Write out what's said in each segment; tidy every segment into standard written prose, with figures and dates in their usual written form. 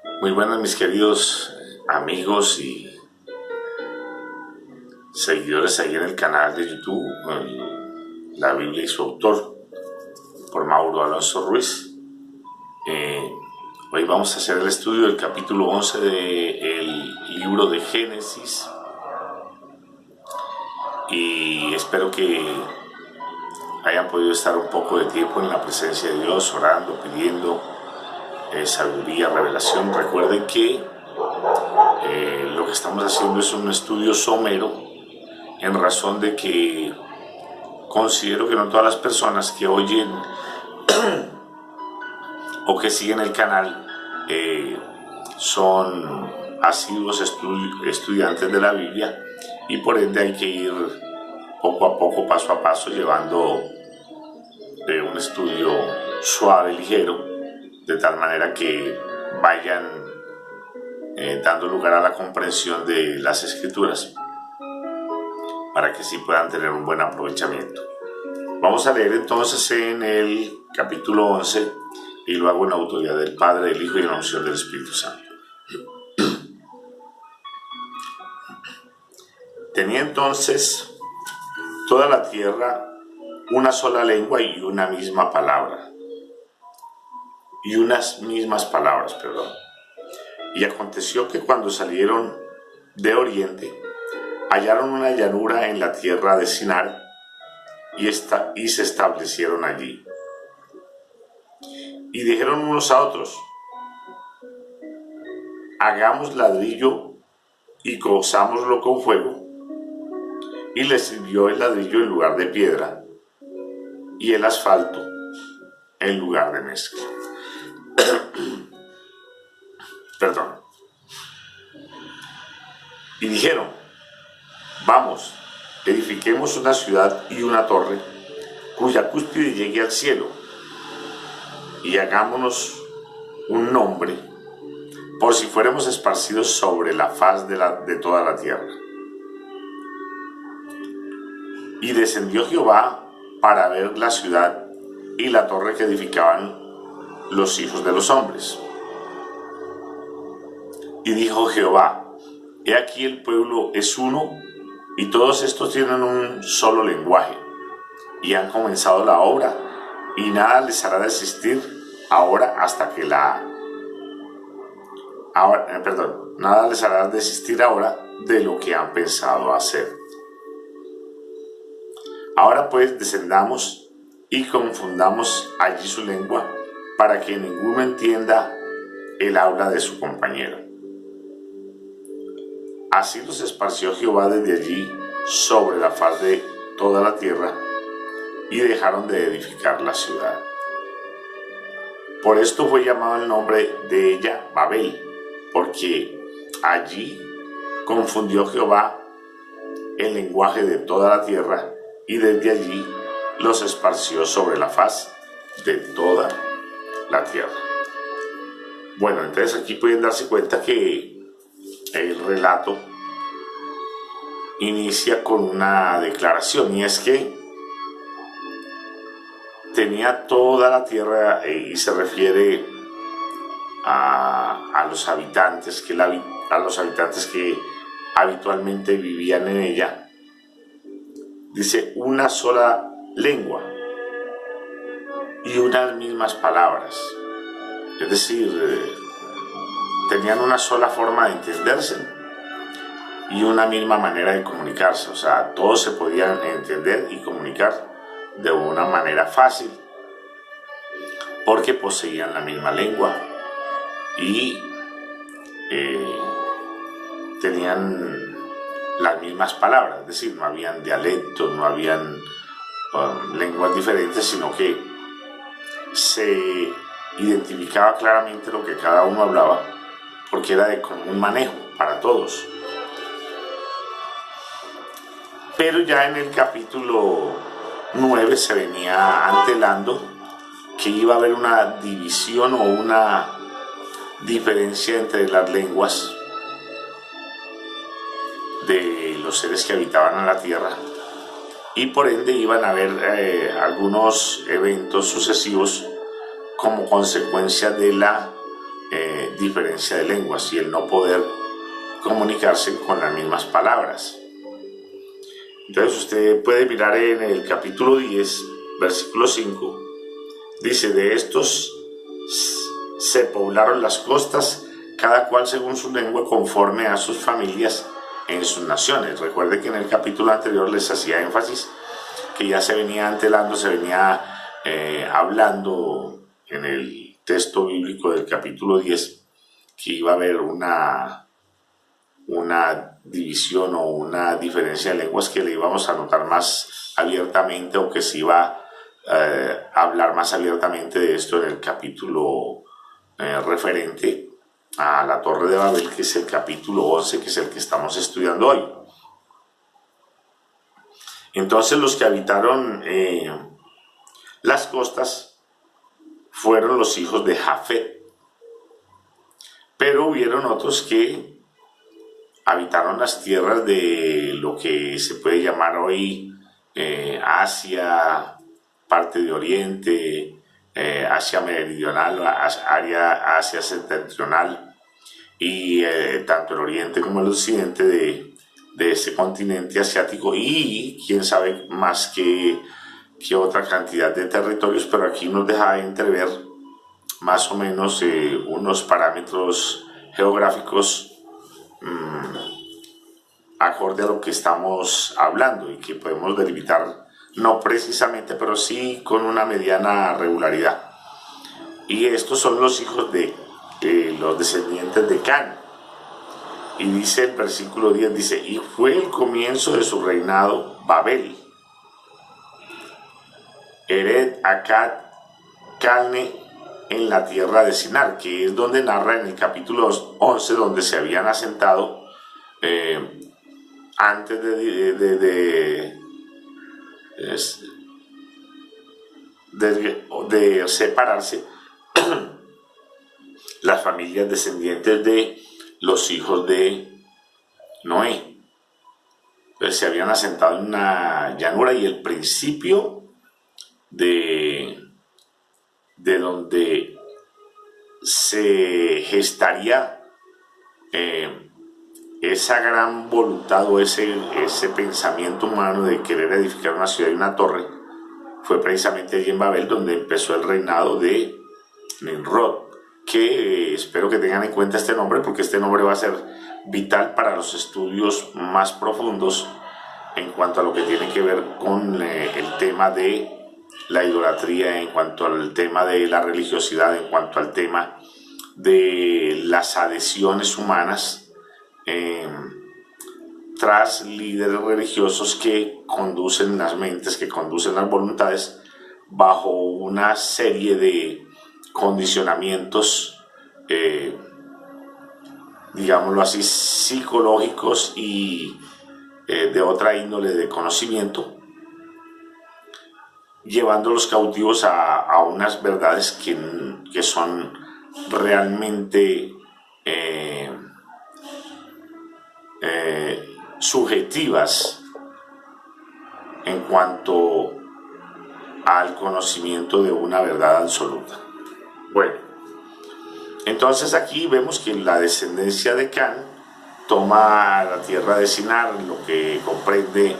Muy buenas, mis queridos amigos y seguidores ahí en el canal de YouTube, La Biblia y su autor, por Mauro Alonso Ruiz. Hoy vamos a hacer el estudio del capítulo 11 del libro de Génesis y espero que hayan podido estar un poco de tiempo en la presencia de Dios, orando, pidiendo sabiduría, revelación. Recuerden que lo que estamos haciendo es un estudio somero, en razón de que considero que no todas las personas que oyen o que siguen el canal son asiduos estudiantes de la Biblia, y por ende hay que ir poco a poco, paso a paso, llevando un estudio suave, ligero, de tal manera que vayan dando lugar a la comprensión de las Escrituras, para que sí puedan tener un buen aprovechamiento. Vamos a leer entonces en el capítulo 11 y lo hago en la autoridad del Padre, del Hijo y en la unción del Espíritu Santo. Tenía entonces toda la tierra una sola lengua y una misma palabra, y unas mismas palabras, perdón. Y aconteció que cuando salieron de oriente, hallaron una llanura en la tierra de Sinar, y se establecieron allí. Y dijeron unos a otros: hagamos ladrillo y cozámoslo con fuego. Y les sirvió el ladrillo en lugar de piedra, y el asfalto en lugar de mezcla. Perdón. Y dijeron: vamos, edifiquemos una ciudad y una torre, cuya cúspide llegue al cielo, y hagámonos un nombre, por si fuéramos esparcidos sobre la faz de toda la tierra. Y descendió Jehová para ver la ciudad y la torre que edificaban los hijos de los hombres. Y dijo Jehová: he aquí el pueblo es uno, y todos estos tienen un solo lenguaje, y han comenzado la obra, y nada les hará desistir nada les hará desistir ahora de lo que han pensado hacer. Ahora pues descendamos y confundamos allí su lengua, para que ninguno entienda el habla de su compañero. Así los esparció Jehová desde allí sobre la faz de toda la tierra, y dejaron de edificar la ciudad. Por esto fue llamado el nombre de ella Babel, porque allí confundió Jehová el lenguaje de toda la tierra, y desde allí los esparció sobre la faz de toda la tierra. Bueno, entonces aquí pueden darse cuenta que el relato inicia con una declaración, y es que tenía toda la tierra, y se refiere a los habitantes que habitualmente vivían en ella. Dice: una sola lengua y unas mismas palabras. Es decir, tenían una sola forma de entenderse y una misma manera de comunicarse. O sea, todos se podían entender y comunicar de una manera fácil, porque poseían la misma lengua y tenían las mismas palabras. Es decir, no habían dialectos, no habían lenguas diferentes, sino que se identificaba claramente lo que cada uno hablaba, porque era de común manejo para todos. Pero ya en el capítulo 9 se venía antelando que iba a haber una división o una diferencia entre las lenguas de los seres que habitaban en la tierra, y por ende iban a haber algunos eventos sucesivos como consecuencia de la diferencia de lenguas y el no poder comunicarse con las mismas palabras. Entonces usted puede mirar en el capítulo 10, versículo 5, dice: de estos se poblaron las costas, cada cual según su lengua, conforme a sus familias en sus naciones. Recuerde que en el capítulo anterior les hacía énfasis que ya se venía antelando, se venía hablando en el texto bíblico del capítulo 10 que iba a haber una división o una diferencia de lenguas, que le íbamos a notar más abiertamente, o que se iba a hablar más abiertamente de esto en el capítulo referente a la Torre de Babel, que es el capítulo 11, que es el que estamos estudiando hoy. Entonces los que habitaron las costas fueron los hijos de Jafet, pero hubieron otros que habitaron las tierras de lo que se puede llamar hoy Asia, parte de Oriente, Asia Meridional, Asia Septentrional, y tanto el Oriente como el Occidente de ese continente asiático, y quién sabe más que otra cantidad de territorios, pero aquí nos deja entrever más o menos unos parámetros geográficos acorde a lo que estamos hablando, y que podemos delimitar, no precisamente, pero sí con una mediana regularidad. Y estos son los hijos de los descendientes de Can. Y dice el versículo 10, dice: y fue el comienzo de su reinado Babel, Ered, Akkad, Calne, en la tierra de Sinar, que es donde narra en el capítulo 11, donde se habían asentado antes de separarse las familias descendientes de los hijos de Noé. Entonces se habían asentado en una llanura, y el principio de donde se gestaría esa gran voluntad o ese pensamiento humano de querer edificar una ciudad y una torre, fue precisamente allí en Babel, donde empezó el reinado de Nimrod, que espero que tengan en cuenta este nombre, porque este nombre va a ser vital para los estudios más profundos en cuanto a lo que tiene que ver con el tema de la idolatría, en cuanto al tema de la religiosidad, en cuanto al tema de las adhesiones humanas tras líderes religiosos que conducen las mentes, que conducen las voluntades bajo una serie de condicionamientos, digámoslo así, psicológicos y de otra índole de conocimiento, llevándolos cautivos a unas verdades que son realmente subjetivas en cuanto al conocimiento de una verdad absoluta. Bueno, entonces aquí vemos que la descendencia de Can toma la tierra de Sinar, lo que comprende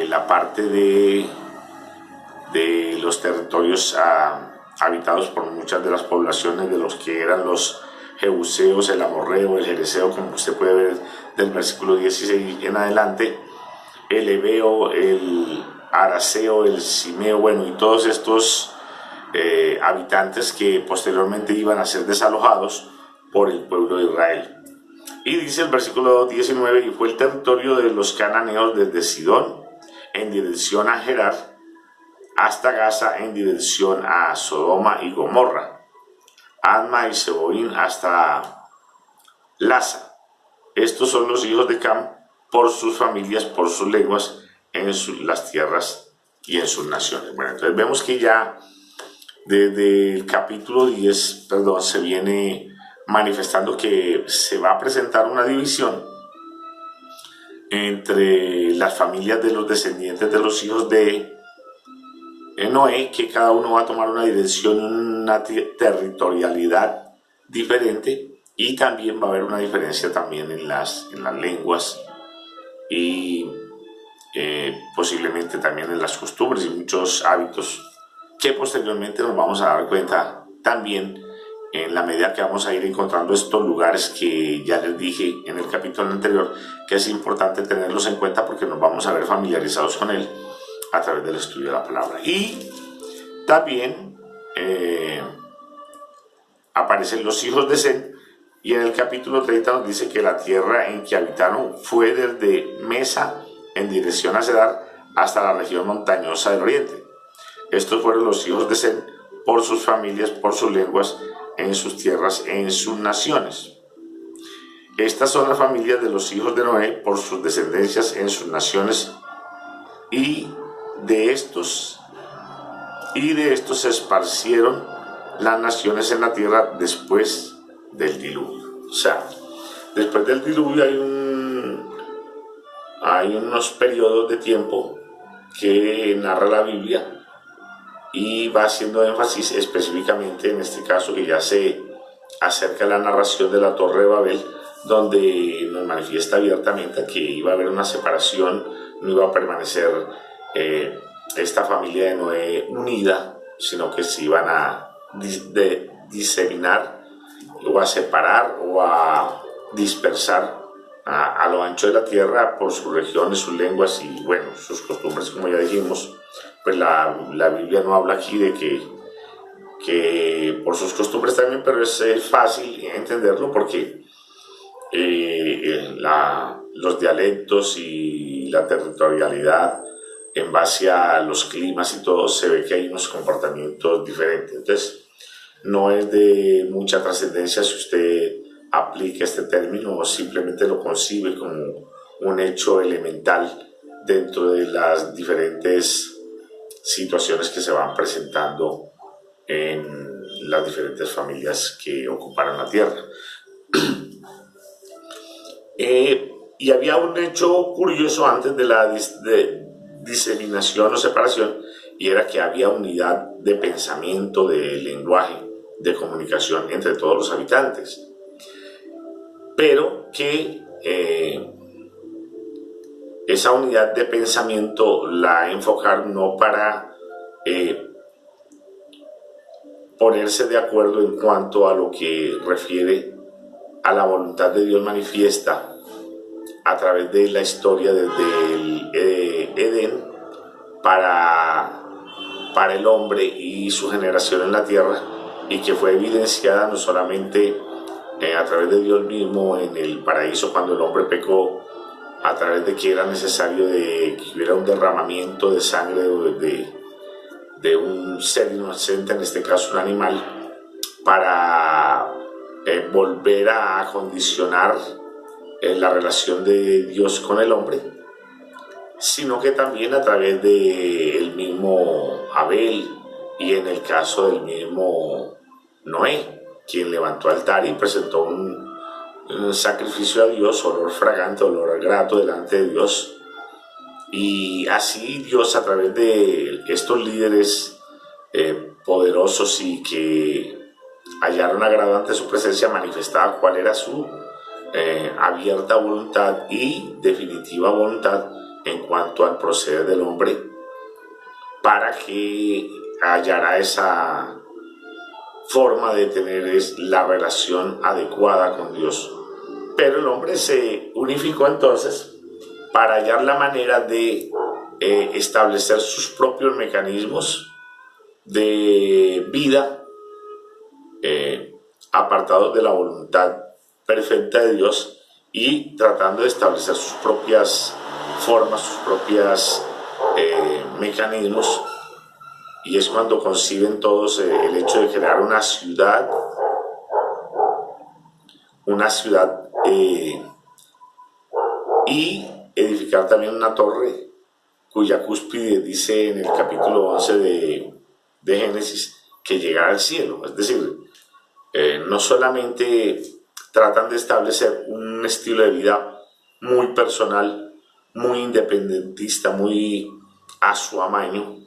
la parte de los territorios habitados por muchas de las poblaciones de los que eran los jebuseos, el amorreo, el jereseo, como usted puede ver del versículo 16 en adelante, el heveo, el araseo, el simeo, bueno, y todos estos habitantes que posteriormente iban a ser desalojados por el pueblo de Israel. Y dice el versículo 19: y fue el territorio de los cananeos desde Sidón en dirección a Gerar hasta Gaza en dirección a Sodoma y Gomorra, Adma y Seboín hasta Lasa. Estos son los hijos de Cam por sus familias, por sus lenguas, en las tierras y en sus naciones. Bueno, entonces vemos que ya desde el capítulo 10, se viene manifestando que se va a presentar una división entre las familias de los descendientes de los hijos de Noé, que cada uno va a tomar una dirección, una territorialidad diferente, y también va a haber una diferencia también en las lenguas y posiblemente también en las costumbres y muchos hábitos que posteriormente nos vamos a dar cuenta también en la medida que vamos a ir encontrando estos lugares que ya les dije en el capítulo anterior, que es importante tenerlos en cuenta porque nos vamos a ver familiarizados con él a través del estudio de la palabra. Y también aparecen los hijos de Sem, y en el capítulo 30 nos dice que la tierra en que habitaron fue desde Mesa en dirección a Cedar hasta la región montañosa del oriente. Estos fueron los hijos de Sem por sus familias, por sus lenguas, en sus tierras, en sus naciones. Estas son las familias de los hijos de Noé por sus descendencias en sus naciones, y de estos se esparcieron las naciones en la tierra después del diluvio. O sea, después del diluvio hay unos periodos de tiempo que narra la Biblia, y va haciendo énfasis específicamente en este caso que ya se acerca la narración de la Torre de Babel, donde nos manifiesta abiertamente que iba a haber una separación, no iba a permanecer esta familia de Noé unida, sino que se iban a diseminar o a separar o a dispersar a lo ancho de la tierra por sus regiones, sus lenguas y bueno, sus costumbres, como ya dijimos. Pues la Biblia no habla aquí de que por sus costumbres también, pero es fácil entenderlo porque los dialectos y la territorialidad en base a los climas y todo, se ve que hay unos comportamientos diferentes. Entonces, no es de mucha trascendencia si usted aplica este término o simplemente lo concibe como un hecho elemental dentro de las diferentes situaciones que se van presentando en las diferentes familias que ocuparon la tierra. Y había un hecho curioso antes de la diseminación o separación, y era que había unidad de pensamiento, de lenguaje, de comunicación entre todos los habitantes, pero que esa unidad de pensamiento la enfocaron no para ponerse de acuerdo en cuanto a lo que refiere a la voluntad de Dios manifiesta a través de la historia desde el Edén para el hombre y su generación en la tierra, y que fue evidenciada no solamente a través de Dios mismo en el paraíso cuando el hombre pecó, a través de que era necesario de que hubiera un derramamiento de sangre de un ser inocente, en este caso un animal, para volver a acondicionar la relación de Dios con el hombre, sino que también a través del mismo Abel y en el caso del mismo Noé, quien levantó altar y presentó un sacrificio a Dios, olor fragante, olor grato delante de Dios. Y así Dios, a través de estos líderes poderosos y que hallaron agrado ante su presencia, manifestaba cuál era su abierta voluntad y definitiva voluntad en cuanto al proceder del hombre, para que hallara esa forma de tener la relación adecuada con Dios. Pero el hombre se unificó entonces para hallar la manera de establecer sus propios mecanismos de vida apartados de la voluntad perfecta de Dios, y tratando de establecer sus propias formas, sus propios mecanismos. Y es cuando conciben todos el hecho de crear una ciudad y edificar también una torre cuya cúspide dice en el capítulo 11 de Génesis que llegará al cielo. Es decir, no solamente tratan de establecer un estilo de vida muy personal, muy independentista, muy a su amaño,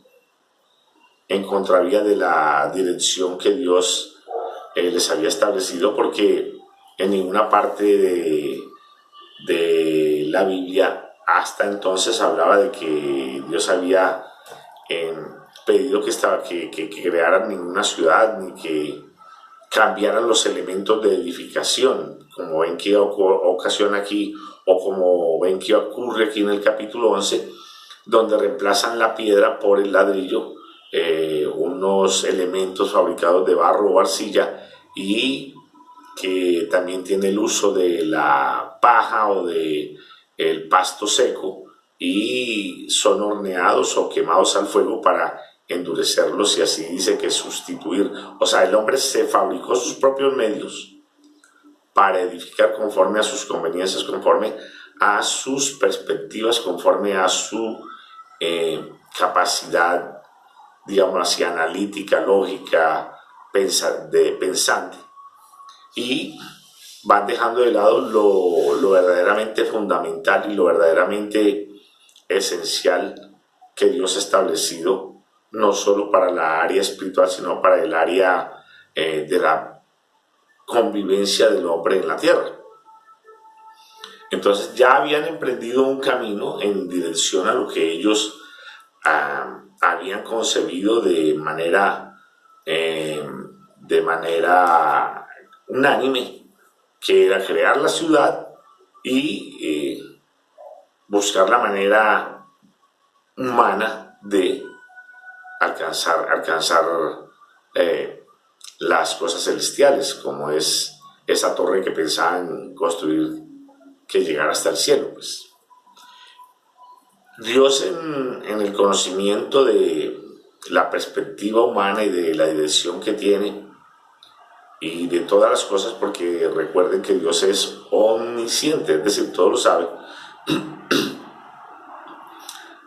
en contravía de la dirección que Dios les había establecido, porque en ninguna parte de la Biblia hasta entonces hablaba de que Dios había pedido que crearan ninguna ciudad, ni que cambiaran los elementos de edificación, como ven que ocasiona aquí, o como ven que ocurre aquí en el capítulo 11, donde reemplazan la piedra por el ladrillo, unos elementos fabricados de barro o arcilla, y que también tiene el uso de la paja o de el pasto seco, y son horneados o quemados al fuego para endurecerlos, y así dice que sustituir. O sea, el hombre se fabricó sus propios medios para edificar conforme a sus conveniencias, conforme a sus perspectivas, conforme a su capacidad, digamos así, analítica, lógica, pensante. Y van dejando de lado lo verdaderamente fundamental y lo verdaderamente esencial que Dios ha establecido, no solo para la área espiritual, sino para el área de la convivencia del hombre en la tierra. Entonces ya habían emprendido un camino en dirección a lo que ellos habían concebido de manera unánime, que era crear la ciudad y buscar la manera humana de alcanzar las cosas celestiales, como es esa torre que pensaban construir, que llegara hasta el cielo. Pues Dios, en el conocimiento de la perspectiva humana y de la dirección que tiene y de todas las cosas, porque recuerden que Dios es omnisciente, es decir, todo lo sabe.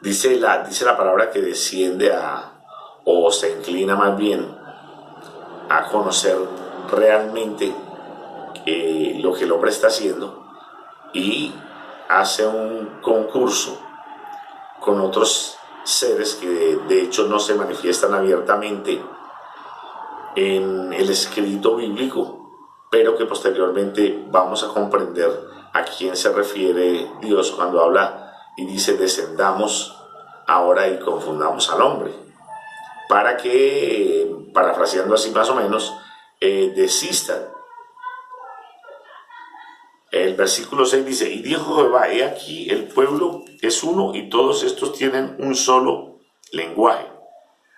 Dice la palabra que desciende o se inclina más bien a conocer realmente lo que el hombre está haciendo, y hace un concurso con otros seres que de hecho no se manifiestan abiertamente en el escrito bíblico, pero que posteriormente vamos a comprender a quién se refiere Dios cuando habla y dice: descendamos ahora y confundamos al hombre, para que, parafraseando así más o menos, desistan. El versículo 6 dice: y dijo Jehová, he aquí el pueblo es uno y todos estos tienen un solo lenguaje.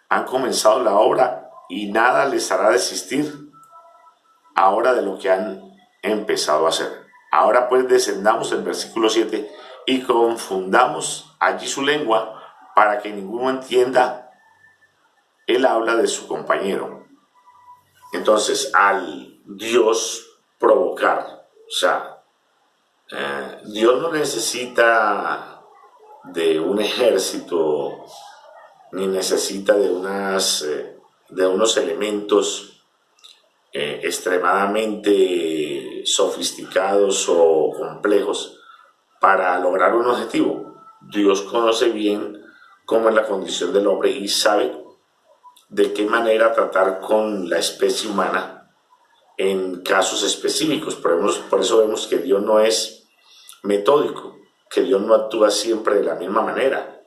Han comenzado la obra y nada les hará desistir ahora de lo que han empezado a hacer. Ahora pues descendamos, el versículo 7, y confundamos allí su lengua, para que ninguno entienda el habla de su compañero. Entonces, al Dios provocar, o sea, Dios no necesita de un ejército, ni necesita de unos elementos extremadamente sofisticados o complejos para lograr un objetivo. Dios conoce bien cómo es la condición del hombre y sabe de qué manera tratar con la especie humana en casos específicos. Por eso vemos que Dios no es metódico, que Dios no actúa siempre de la misma manera.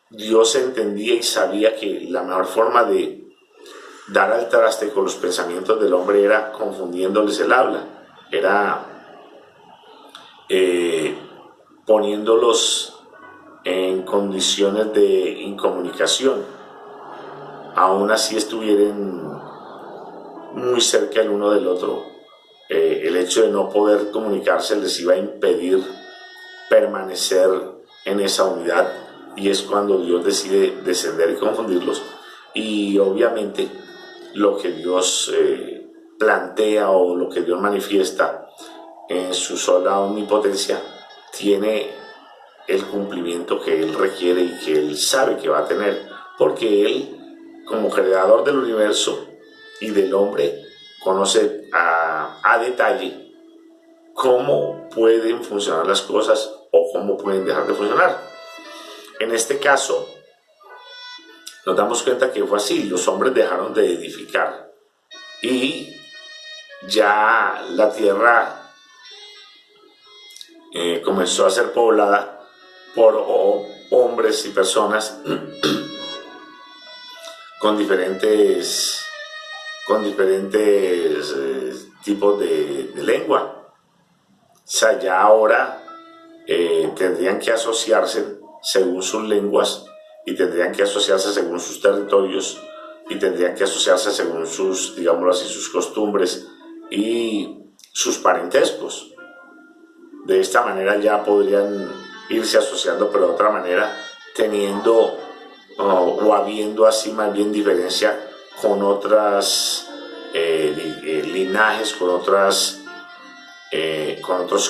Dios entendía y sabía que la mejor forma de dar al traste con los pensamientos del hombre era confundiéndoles el habla, era poniéndolos en condiciones de incomunicación, aún así estuvieran muy cerca el uno del otro. El hecho de no poder comunicarse les iba a impedir permanecer en esa unidad, y es cuando Dios decide descender y confundirlos. Y obviamente lo que Dios plantea o lo que Dios manifiesta en su sola omnipotencia tiene el cumplimiento que Él requiere y que Él sabe que va a tener, porque Él, como creador del universo y del hombre, conoce a detalle cómo pueden funcionar las cosas o cómo pueden dejar de funcionar. En este caso, nos damos cuenta que fue así. Los hombres dejaron de edificar y ya la tierra comenzó a ser poblada por hombres y personas con diferentes tipos de lengua. O sea, ya ahora tendrían que asociarse según sus lenguas y tendrían que asociarse según sus territorios y tendrían que asociarse según sus, digámoslo así, sus costumbres y sus parentescos. De esta manera ya podrían irse asociando, pero de otra manera teniendo o habiendo así más bien diferencia con otras linajes, con otros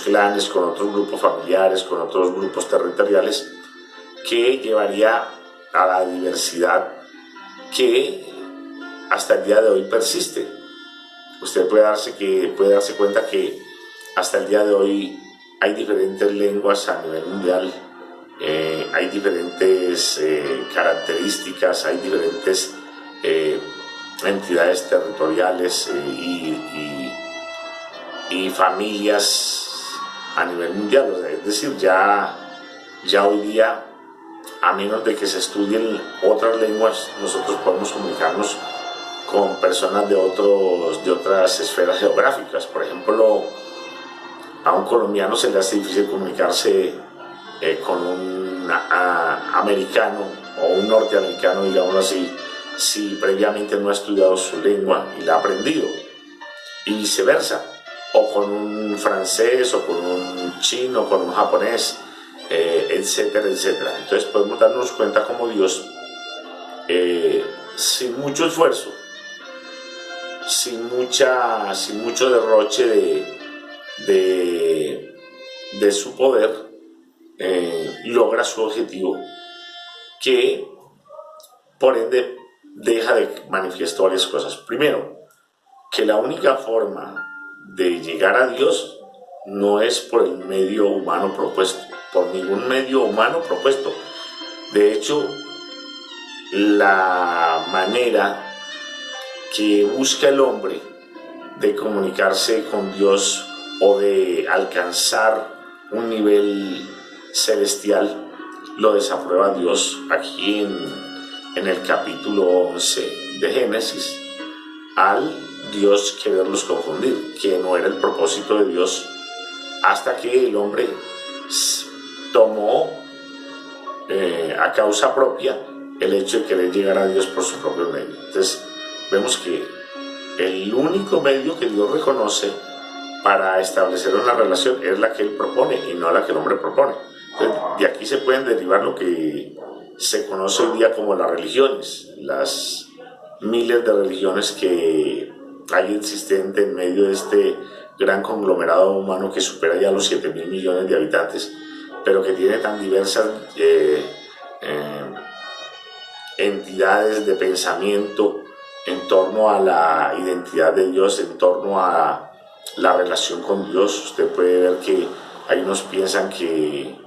clanes, con otros grupos familiares, con otros grupos territoriales, que llevaría a la diversidad que hasta el día de hoy persiste. Usted puede darse cuenta que hasta el día de hoy hay diferentes lenguas a nivel mundial, hay diferentes características, hay diferentes entidades territoriales y familias a nivel mundial. O sea, es decir, ya hoy día, a menos de que se estudien otras lenguas, nosotros podemos comunicarnos con personas de otras esferas geográficas. Por ejemplo, a un colombiano se le hace difícil comunicarse con un americano o un norteamericano, digámoslo así, si previamente no ha estudiado su lengua y la ha aprendido, y viceversa, o con un francés, o con un chino, con un japonés, etcétera, etcétera. Entonces podemos darnos cuenta cómo Dios, sin mucho esfuerzo, sin mucho derroche de su poder, logra su objetivo, que por ende deja de manifiesto varias cosas. Primero, que la única forma de llegar a Dios no es por el medio humano propuesto, por ningún medio humano propuesto. De hecho, la manera que busca el hombre de comunicarse con Dios o de alcanzar un nivel celestial lo desaprueba Dios aquí en el capítulo 11 de Génesis, al Dios quererlos confundir, que no era el propósito de Dios, hasta que el hombre tomó a causa propia el hecho de querer llegar a Dios por su propio medio. Entonces vemos que el único medio que Dios reconoce para establecer una relación es la que Él propone y no la que el hombre propone. Entonces, de aquí se pueden derivar lo que se conoce hoy día como las religiones, las miles de religiones que hay existentes en medio de este gran conglomerado humano que supera ya los 7.000 millones de habitantes, pero que tiene tan diversas entidades de pensamiento en torno a la identidad de Dios, en torno a la relación con Dios. Usted puede ver que hay unos piensan que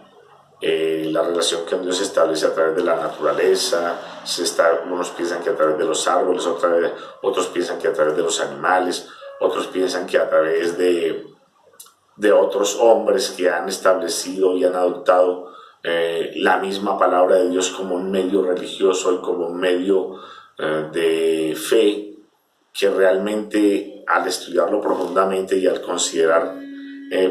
la relación que Dios establece a través de la naturaleza, unos piensan que a través de los árboles, otros piensan que a través de los animales, otros piensan que a través de otros hombres que han establecido y han adoptado la misma palabra de Dios como un medio religioso y como un medio de fe, que realmente al estudiarlo profundamente y al considerar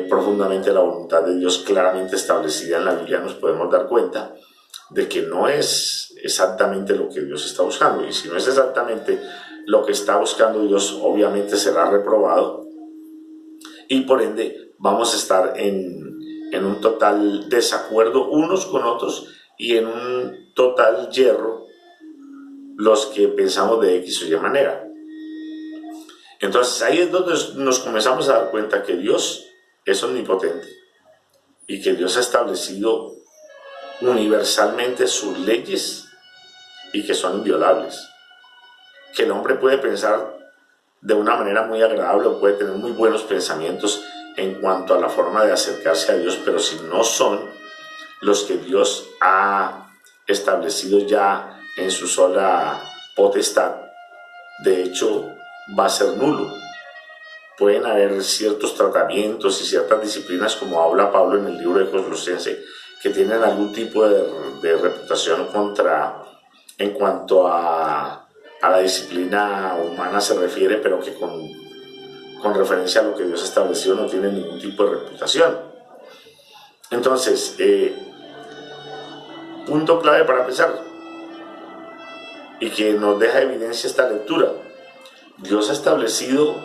profundamente la voluntad de Dios claramente establecida en la Biblia, nos podemos dar cuenta de que no es exactamente lo que Dios está buscando, y si no es exactamente lo que está buscando Dios, obviamente será reprobado y por ende vamos a estar en un total desacuerdo unos con otros y en un total yerro los que pensamos de X o Y manera. Entonces ahí es donde nos comenzamos a dar cuenta que Dios es omnipotente y que Dios ha establecido universalmente sus leyes y que son inviolables. Que el hombre puede pensar de una manera muy agradable o puede tener muy buenos pensamientos en cuanto a la forma de acercarse a Dios, pero si no son los que Dios ha establecido ya en su sola potestad, de hecho, va a ser nulo. Pueden haber ciertos tratamientos y ciertas disciplinas, como habla Pablo en el libro de Colosenses, que tienen algún tipo de reputación en cuanto a la disciplina humana se refiere, pero que con referencia a lo que Dios ha establecido no tiene ningún tipo de reputación. Entonces, punto clave para empezar, y que nos deja evidencia esta lectura: Dios ha establecido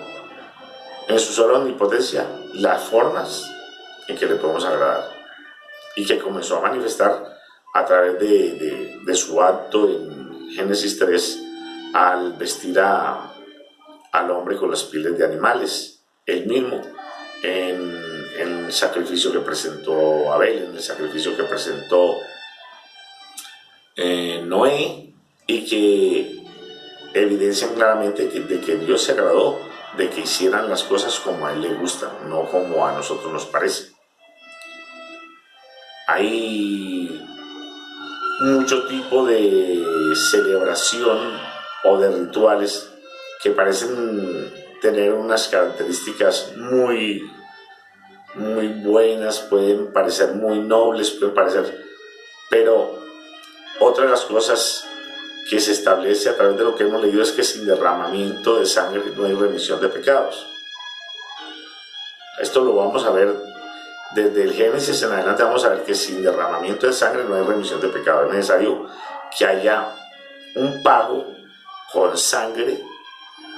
en su sola omnipotencia las formas en que le podemos agradar, y que comenzó a manifestar a través de su acto en Génesis 3 al vestir al hombre con las pieles de animales, él mismo, en el sacrificio que presentó Abel, en el sacrificio que presentó Noé, y que evidencian claramente de que Dios se agradó de que hicieran las cosas como a él le gustan, no como a nosotros nos parece. Hay mucho tipo de celebración o de rituales que parecen tener unas características muy buenas, pueden parecer muy nobles, pero otra de las cosas que se establece a través de lo que hemos leído es que sin derramamiento de sangre no hay remisión de pecados. Esto lo vamos a ver desde el Génesis en adelante. Vamos a ver que sin derramamiento de sangre no hay remisión de pecados. Es necesario que haya un pago con sangre,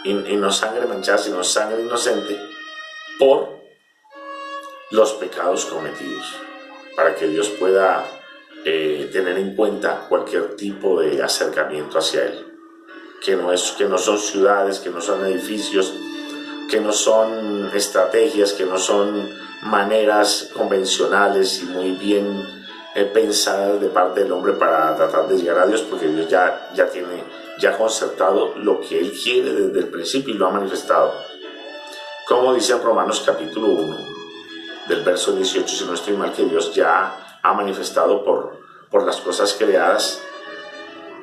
y no sangre manchada, sino sangre inocente, por los pecados cometidos, para que Dios pueda tener en cuenta cualquier tipo de acercamiento hacia Él, que no son ciudades, que no son edificios, que no son estrategias, que no son maneras convencionales y muy bien pensadas de parte del hombre para tratar de llegar a Dios, porque Dios ya ha concertado lo que Él quiere desde el principio y lo ha manifestado. Como dice en Romanos capítulo 1, del verso 18, si no estoy mal, que Dios ya ha manifestado por las cosas creadas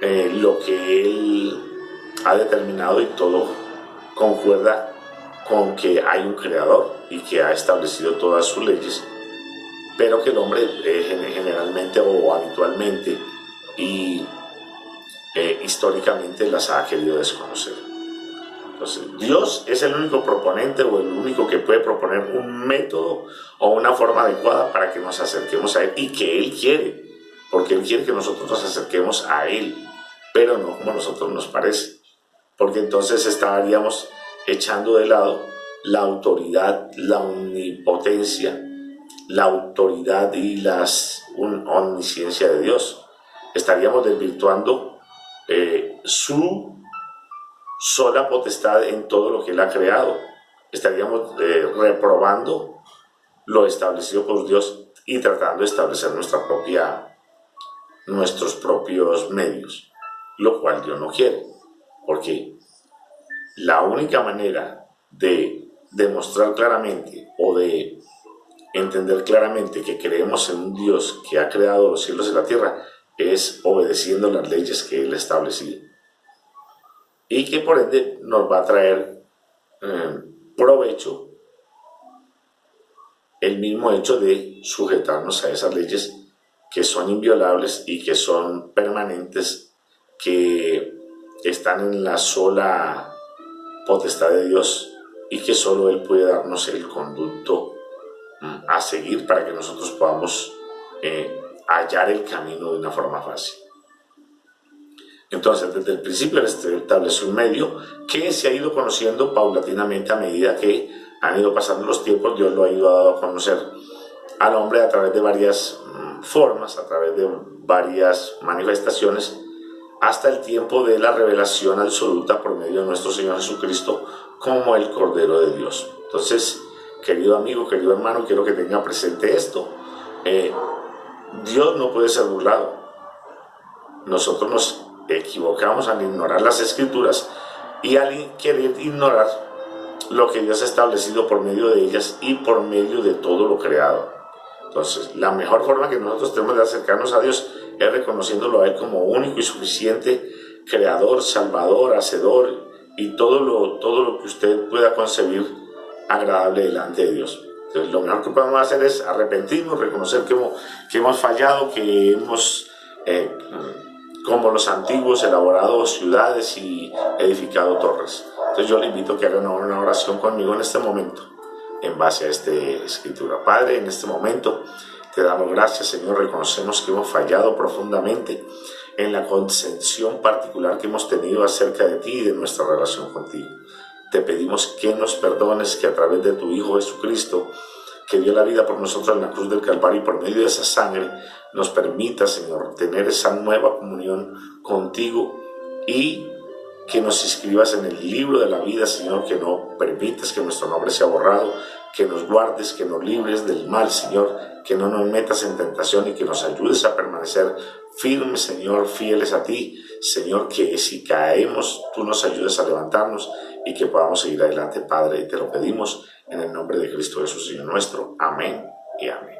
lo que Él ha determinado, y todo concuerda con que hay un creador y que ha establecido todas sus leyes, pero que el hombre generalmente o habitualmente y históricamente las ha querido desconocer. Entonces, Dios es el único proponente o el único que puede proponer un método o una forma adecuada para que nos acerquemos a Él, y que Él quiere, porque Él quiere que nosotros nos acerquemos a Él, pero no como a nosotros nos parece, porque entonces estaríamos echando de lado la autoridad, la omnipotencia, la autoridad y la omnisciencia de Dios. Estaríamos desvirtuando su sola potestad en todo lo que Él ha creado. Estaríamos reprobando lo establecido por Dios y tratando de establecer nuestros propios medios, lo cual Dios no quiere, porque la única manera de demostrar claramente o de entender claramente que creemos en un Dios que ha creado los cielos y la tierra es obedeciendo las leyes que Él ha establecido, y que por ende nos va a traer provecho el mismo hecho de sujetarnos a esas leyes que son inviolables y que son permanentes, que están en la sola potestad de Dios, y que solo Él puede darnos el conducto a seguir para que nosotros podamos hallar el camino de una forma fácil. Entonces, desde el principio Él estableció un medio que se ha ido conociendo paulatinamente a medida que han ido pasando los tiempos. Dios lo ha ido dando a conocer al hombre a través de varias formas, a través de varias manifestaciones, hasta el tiempo de la revelación absoluta por medio de nuestro Señor Jesucristo como el Cordero de Dios. Entonces, querido amigo, querido hermano, quiero que tenga presente esto. Dios no puede ser burlado. Nosotros nos equivocamos al ignorar las Escrituras y al querer ignorar lo que Dios ha establecido por medio de ellas y por medio de todo lo creado. Entonces, la mejor forma que nosotros tenemos de acercarnos a Dios es reconociéndolo a Él como único y suficiente, creador, salvador, hacedor y todo lo que usted pueda concebir agradable delante de Dios. Entonces, lo mejor que podemos hacer es arrepentirnos, reconocer que hemos fallado, que hemos, como los antiguos, elaborado ciudades y edificado torres. Entonces yo le invito a que hagan una oración conmigo en este momento, en base a esta escritura. Padre, en este momento te damos gracias, Señor, reconocemos que hemos fallado profundamente en la concepción particular que hemos tenido acerca de ti y de nuestra relación contigo. Te pedimos que nos perdones, que a través de tu Hijo Jesucristo, que dio la vida por nosotros en la cruz del Calvario y por medio de esa sangre, nos permita, Señor, tener esa nueva comunión contigo y que nos inscribas en el libro de la vida, Señor, que no permitas que nuestro nombre sea borrado, que nos guardes, que nos libres del mal, Señor, que no nos metas en tentación y que nos ayudes a permanecer firmes, Señor, fieles a ti, Señor, que si caemos, tú nos ayudes a levantarnos y que podamos seguir adelante, Padre, y te lo pedimos en el nombre de Cristo Jesús, Señor nuestro. Amén y amén.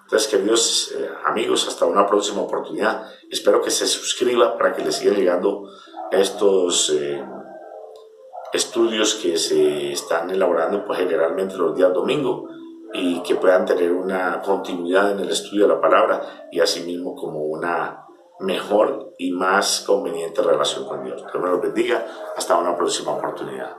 Entonces, queridos amigos, hasta una próxima oportunidad. Espero que se suscriba para que le sigan llegando estos estudios que se están elaborando pues generalmente los días domingo y que puedan tener una continuidad en el estudio de la palabra y asimismo como una mejor y más conveniente relación con Dios. Dios me los bendiga. Hasta una próxima oportunidad.